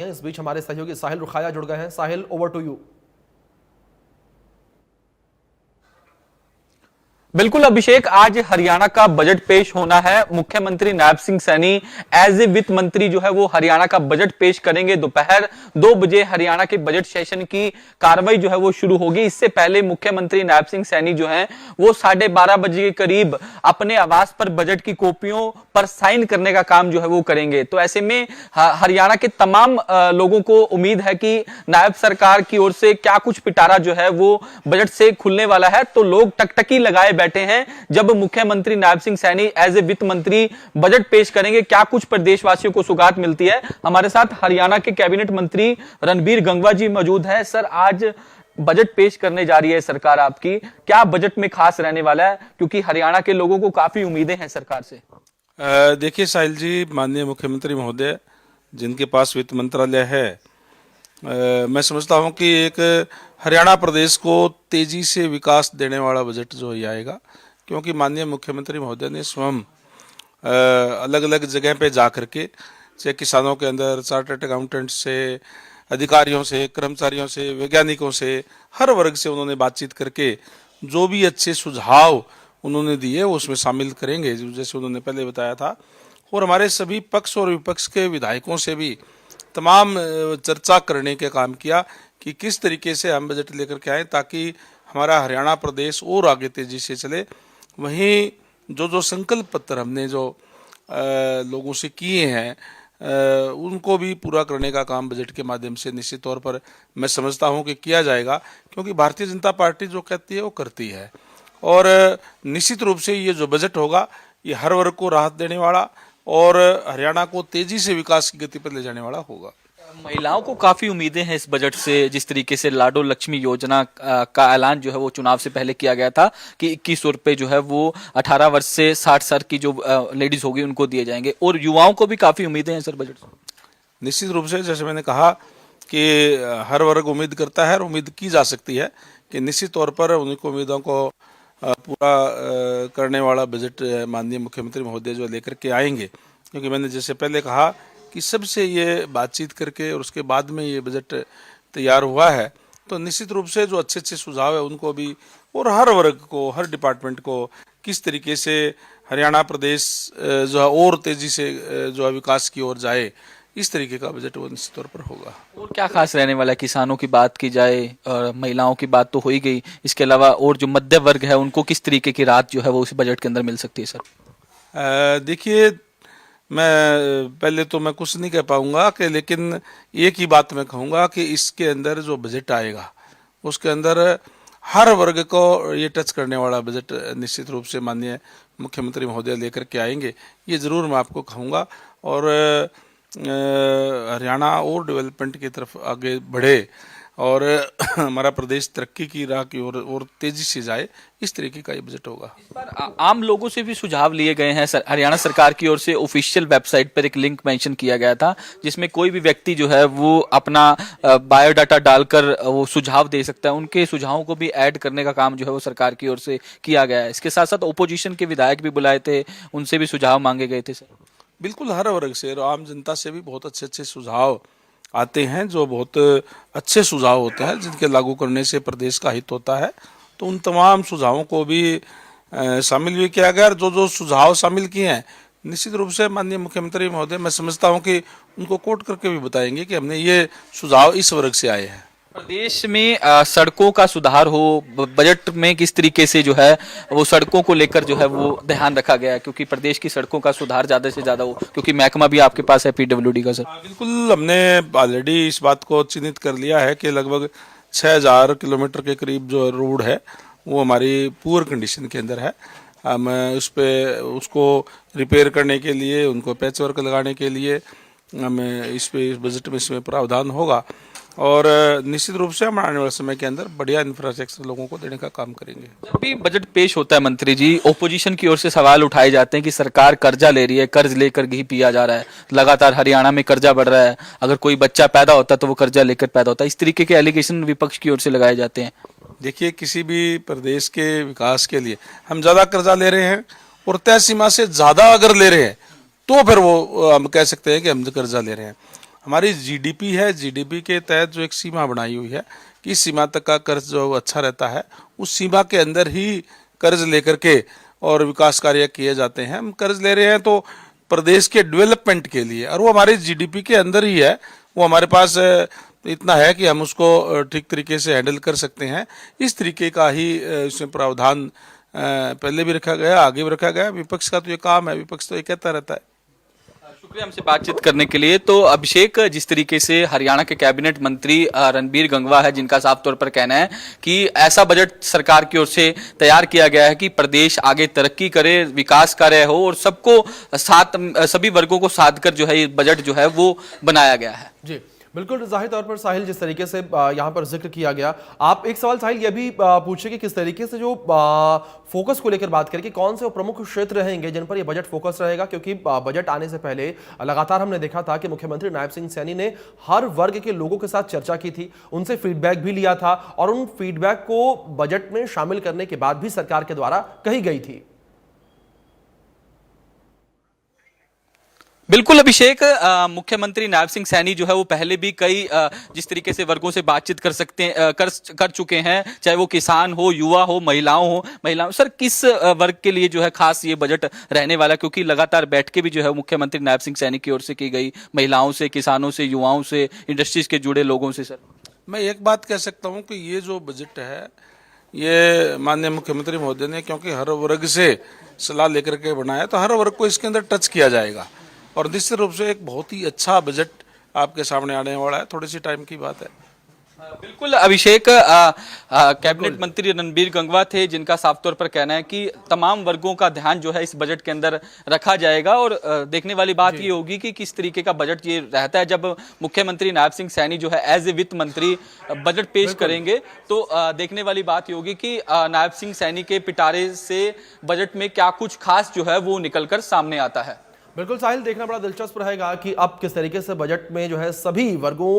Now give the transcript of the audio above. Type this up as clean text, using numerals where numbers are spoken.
इस बीच हमारे सहयोगी साहिल रुखाया जुड़ गए हैं। साहिल, ओवर टू यू। बिल्कुल अभिषेक, आज हरियाणा का बजट पेश होना है। मुख्यमंत्री नायब सिंह सैनी एज ए वित्त मंत्री जो है वो हरियाणा का बजट पेश करेंगे। दोपहर 2 बजे हरियाणा के बजट सेशन की कार्रवाई जो है वो शुरू होगी। इससे पहले मुख्यमंत्री नायब सिंह सैनी जो है वो 12:30 बजे के करीब अपने आवास पर बजट की कॉपियों पर साइन करने का काम जो है वो करेंगे। तो ऐसे में हरियाणा के तमाम लोगों को उम्मीद है कि नायब सरकार की ओर से क्या कुछ पिटारा जो है वो बजट से खुलने वाला है। तो लोग टकटकी लगाए बैठे हैं जब मुख्यमंत्री नायब सिंह सैनी एज ए वित्त मंत्री बजट पेश करेंगे, क्या कुछ प्रदेशवासियों को सुगात मिलती है। हमारे साथ हरियाणा के कैबिनेट मंत्री रणबीर गंगवा जी मौजूद हैं। सर, आज बजट पेश करने जा रही है सरकार आपकी, क्या बजट में खास रहने वाला है, क्योंकि हरियाणा के लोगों को काफी उम्मीदें हैं सरकार से। देखिए साहिल जी, माननीय मुख्यमंत्री महोदय जिनके पास वित्त मंत्रालय है, मैं समझता हूं कि एक हरियाणा प्रदेश को तेजी से विकास देने वाला बजट जो ये आएगा, क्योंकि माननीय मुख्यमंत्री महोदय ने स्वयं अलग अलग जगह पे जा करके, चाहे किसानों के अंदर, चार्टर्ड अकाउंटेंट से, अधिकारियों से, कर्मचारियों से, वैज्ञानिकों से, हर वर्ग से उन्होंने बातचीत करके जो भी अच्छे सुझाव उन्होंने दिए वो उसमें शामिल करेंगे, जैसे उन्होंने पहले बताया था। और हमारे सभी पक्ष और विपक्ष के विधायकों से भी तमाम चर्चा करने का काम किया कि किस तरीके से हम बजट लेकर के आए ताकि हमारा हरियाणा प्रदेश और आगे तेजी से चले। वहीं जो संकल्प पत्र हमने जो लोगों से किए हैं उनको भी पूरा करने का काम बजट के माध्यम से निश्चित तौर पर मैं समझता हूं कि किया जाएगा, क्योंकि भारतीय जनता पार्टी जो कहती है वो करती है। और निश्चित रूप से ये जो बजट होगा ये हर वर्ग को राहत देने वाला और हरियाणा को तेजी से विकास की गति पर ले जाने वाला होगा। महिलाओं को काफी उम्मीदें हैं इस बजट से। जिस तरीके से लाडो लक्ष्मी योजना का ऐलान जो है वो चुनाव से पहले किया गया था कि 2100 रुपए जो है वो 18 वर्ष से 60 साल की जो लेडीज होगी उनको दिए जाएंगे, और युवाओं को भी काफी उम्मीदें हैं सर बजट से। निश्चित रूप से जैसे मैंने कहा कि हर वर्ग उम्मीद करता है और उम्मीद की जा सकती है कि निश्चित तौर पर उनकी उम्मीदों को पूरा करने वाला बजट माननीय मुख्यमंत्री महोदय जो लेकर के आएंगे। क्योंकि मैंने जैसे पहले कहा कि सबसे ये बातचीत करके और उसके बाद में ये बजट तैयार हुआ है, तो निश्चित रूप से जो अच्छे अच्छे सुझाव है उनको भी, और हर वर्ग को, हर डिपार्टमेंट को किस तरीके से हरियाणा प्रदेश जो है और तेजी से जो है विकास की ओर जाए, इस तरीके का बजट वो निश्चित तौर पर होगा। और क्या खास रहने वाला है? किसानों की बात की जाए और महिलाओं की बात तो हो ही गई, इसके अलावा और जो मध्य वर्ग है उनको किस तरीके की राहत जो है वो उस बजट के अंदर मिल सकती है सर? देखिए, मैं पहले तो मैं कुछ नहीं कह पाऊंगा कि, लेकिन एक ही बात मैं कहूंगा कि इसके अंदर जो बजट आएगा उसके अंदर हर वर्ग को ये टच करने वाला बजट निश्चित रूप से माननीय मुख्यमंत्री महोदय लेकर के आएंगे, ये जरूर मैं आपको कहूँगा। और हरियाणा और डेवलपमेंट की तरफ आगे बढ़े और हमारा प्रदेश तरक्की की राह की ओर और तेजी से जाए, इस तरीके का ये बजट होगा। इस बार आम लोगों से भी सुझाव लिए गए हैं सर। हरियाणा सरकार की ओर से ऑफिशियल वेबसाइट पर एक लिंक मेंशन किया गया था जिसमें कोई भी व्यक्ति जो है वो अपना बायोडाटा डालकर वो सुझाव दे सकता है। उनके सुझावों को भी ऐड करने का काम जो है वो सरकार की ओर से किया गया है। इसके साथ साथ ओपोजिशन के विधायक भी बुलाए थे, उनसे भी सुझाव मांगे गए थे सर। बिल्कुल, हर वर्ग से और आम जनता से भी बहुत अच्छे अच्छे सुझाव आते हैं, जो बहुत अच्छे सुझाव होते हैं जिनके लागू करने से प्रदेश का हित होता है। तो उन तमाम सुझावों को भी शामिल भी किया गया। जो सुझाव शामिल किए हैं निश्चित रूप से माननीय मुख्यमंत्री महोदय, मैं समझता हूं कि उनको कोट करके भी बताएंगे कि हमने ये सुझाव इस वर्ग से आए हैं। प्रदेश में सड़कों का सुधार हो, बजट में किस तरीके से जो है वो सड़कों को लेकर जो है वो ध्यान रखा गया है, क्योंकि प्रदेश की सड़कों का सुधार ज्यादा से ज्यादा हो, क्योंकि महकमा भी आपके पास है पीडब्ल्यूडी का सर। बिल्कुल, हमने ऑलरेडी इस बात को चिन्हित कर लिया है कि लगभग 6000 किलोमीटर के करीब जो रोड है वो हमारी पुअर कंडीशन के अंदर है। हम उसको रिपेयर करने के लिए, उनको पैच वर्क लगाने के लिए हमें इस बजट में इसमें प्रावधान होगा, और निश्चित रूप से हम आने वाले समय के अंदर बढ़िया इंफ्रास्ट्रक्चर लोगों को देने का काम करेंगे। जब भी बजट पेश होता है मंत्री जी, ओपोजिशन की ओर से सवाल उठाए जाते हैं कि सरकार कर्जा ले रही है, कर्ज लेकर घी पिया जा रहा है, लगातार हरियाणा में कर्जा बढ़ रहा है, अगर कोई बच्चा पैदा होता है तो वो कर्जा लेकर पैदा होता है। इस तरीके के एलिगेशन विपक्ष की ओर से लगाए जाते हैं। देखिए, किसी भी प्रदेश के विकास के लिए हम ज्यादा कर्जा ले रहे हैं और तय सीमा से ज्यादा अगर ले रहे हैं तो फिर वो हम कह सकते हैं कि हम कर्जा ले रहे हैं। हमारी जीडीपी है, जीडीपी के तहत जो एक सीमा बनाई हुई है कि इस सीमा तक का कर्ज जो अच्छा रहता है, उस सीमा के अंदर ही कर्ज लेकर के और विकास कार्य किए जाते हैं। हम कर्ज ले रहे हैं तो प्रदेश के डेवलपमेंट के लिए, और वो हमारे जीडीपी के अंदर ही है। वो हमारे पास इतना है कि हम उसको ठीक तरीके से हैंडल कर सकते हैं। इस तरीके का ही इसमें प्रावधान पहले भी रखा गया, आगे भी रखा गया। विपक्ष का तो ये काम है, विपक्ष तो ये कहता रहता है। शुक्रिया हमसे बातचीत करने के लिए। तो अभिषेक, जिस तरीके से हरियाणा के कैबिनेट मंत्री रणबीर गंगवा है, जिनका साफ तौर पर कहना है कि ऐसा बजट सरकार की ओर से तैयार किया गया है कि प्रदेश आगे तरक्की करे, विकास कार्य हो और सबको साथ, सभी वर्गों को साध कर जो है ये बजट जो है वो बनाया गया है। जी बिल्कुल, जाहिर तौर पर साहिल, जिस तरीके से यहाँ पर जिक्र किया गया, आप एक सवाल साहिल ये भी पूछे कि किस तरीके से जो फोकस को लेकर बात करें कि कौन से वो प्रमुख क्षेत्र रहेंगे जिन पर ये बजट फोकस रहेगा, क्योंकि बजट आने से पहले लगातार हमने देखा था कि मुख्यमंत्री नायब सिंह सैनी ने हर वर्ग के लोगों के साथ चर्चा की थी, उनसे फीडबैक भी लिया था और उन फीडबैक को बजट में शामिल करने के बाद भी सरकार के द्वारा कही गई थी। बिल्कुल अभिषेक, मुख्यमंत्री नायब सिंह सैनी जो है वो पहले भी कई जिस तरीके से वर्गों से बातचीत कर सकते हैं, कर चुके हैं, चाहे वो किसान हो, युवा हो, महिलाओं। सर, किस वर्ग के लिए जो है खास ये बजट रहने वाला, क्योंकि लगातार बैठकें भी जो है मुख्यमंत्री नायब सिंह सैनी की ओर से की गई, महिलाओं से, किसानों से, युवाओं से, इंडस्ट्रीज के जुड़े लोगों से। सर, मैं एक बात कह सकता हूँ कि ये जो बजट है, ये माननीय मुख्यमंत्री महोदय ने क्योंकि हर वर्ग से सलाह लेकर के बनाया, तो हर वर्ग को इसके अंदर टच किया जाएगा और निश्चित रूप से एक बहुत ही अच्छा बजट आपके सामने आने वाला है। थोड़ी सी टाइम की बात है। बिल्कुल अभिषेक, कैबिनेट मंत्री रणबीर गंगवा थे, जिनका साफ तौर पर कहना है कि तमाम वर्गों का ध्यान जो है इस बजट के अंदर रखा जाएगा और देखने वाली बात ये होगी कि किस तरीके का बजट ये रहता है। जब मुख्यमंत्री नायब सिंह सैनी जो है एज ए वित्त मंत्री बजट पेश करेंगे तो देखने वाली बात ये होगी कि नायब सिंह सैनी के पिटारे से बजट में क्या कुछ खास जो है वो निकलकर सामने आता है। बिल्कुल साहिल, देखना बड़ा दिलचस्प रहेगा कि अब किस तरीके से बजट में जो है सभी वर्गों